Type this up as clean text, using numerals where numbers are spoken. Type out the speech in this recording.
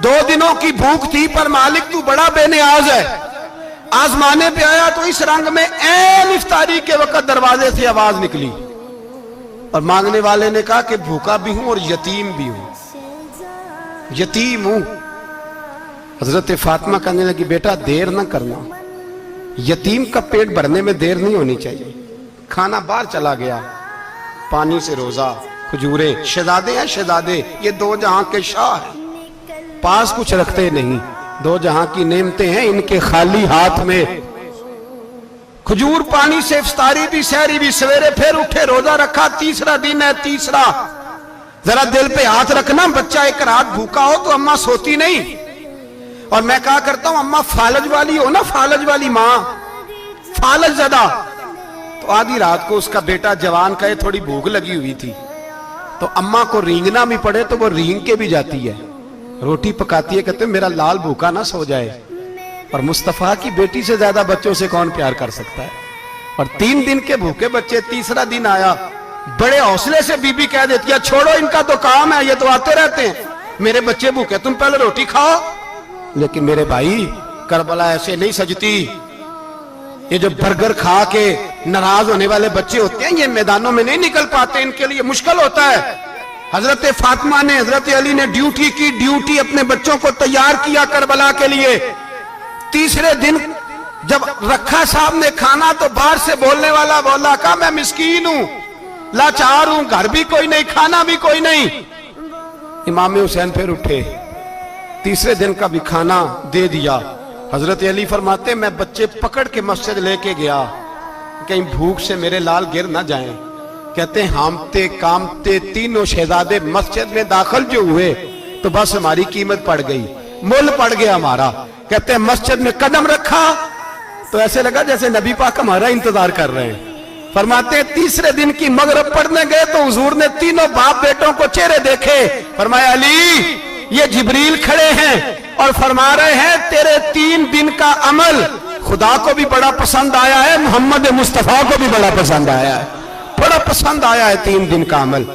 2 दिनों की भूख थी, पर मालिक तू बड़ा बेनियाज है। आजमाने पे आया तो इस रंग में ऐन इफ्तारी के वक्त दरवाजे से आवाज निकली और मांगने वाले ने कहा कि भूखा भी हूं और यतीम भी हूं, यतीम हूं। हजरत फातिमा कहने लगी, बेटा देर ना करना, यतीम का पेट भरने में देर नहीं होनी चाहिए। खाना बाहर चला गया, पानी से रोजा, खजूरें, शहजादे हैं शहजादे, ये 2 जहां के शाह हैं, पास कुछ रखते नहीं, 2 जहां की नेमतें हैं इनके खाली हाथ में। खजूर पानी से इफ्तारी भी, सहरी भी, सवेरे फिर उठे, रोजा रखा, तीसरा दिन है, तीसरा। जरा दिल पे हाथ रखना, बच्चा एक रात भूखा हो तो अम्मा सोती नहीं। और मैं कहा करता हूं, अम्मा फालज वाली हो ना, फालज वाली माँ, फालज ज़्यादा। तो आधी रात को उसका बेटा जवान कहे थोड़ी भूख लगी हुई थी, तो अम्मा को रींगना भी पड़े तो वो रींग के भी जाती है, रोटी पकाती है, कहते मेरा लाल भूखा ना सो जाए। और मुस्तफा की बेटी से ज्यादा बच्चों से कौन प्यार कर सकता है। और 3 दिन के भूखे बच्चे, तीसरा दिन आया, बड़े हौसले से बीबी कह देती है, छोड़ो इनका तो काम है, ये तो आते रहते हैं, मेरे बच्चे भूखे, तुम पहले रोटी खाओ। लेकिन मेरे भाई, करबला ऐसे नहीं सजती। ये जो बर्गर खा के नाराज होने वाले बच्चे होते हैं, ये मैदानों में नहीं निकल पाते, इनके लिए मुश्किल होता है। हजरत फातिमा ने, हजरत अली ने ड्यूटी की, ड्यूटी अपने बच्चों को तैयार किया करबला के लिए। तीसरे दिन जब रखा साहब ने खाना, तो बाहर से बोलने वाला बोला, कहा मैं मिस्कीन हूं, लाचार हूं, घर भी कोई नहीं, खाना भी कोई नहीं। इमाम हुसैन फिर उठे, तीसरे दिन का भी खाना दे दिया। हजरत अली फरमाते, मैं बच्चे पकड़ के मस्जिद लेके गया, कहीं भूख से मेरे लाल गिर ना जाएं। कहते हामते कामते तीनों शहजादे मस्जिद में दाखिल जो हुए, तो बस हमारी कीमत पड़ गई, मुल पड़ गया हमारा। कहते मस्जिद में कदम रखा तो ऐसे लगा जैसे नबी पाक हमारा इंतजार कर रहे हैं। फरमाते तीसरे दिन की मगरिब पढ़ने गए तो हुजूर ने तीनों बाप बेटों को चेहरे देखे, फरमाया अली ये जिब्रील खड़े हैं और फरमा रहे हैं तेरे 3 दिन का अमल खुदा को भी बड़ा पसंद आया है, मोहम्मद मुस्तफा को भी बड़ा पसंद आया है, बड़ा पसंद आया है 3 दिन का अमल।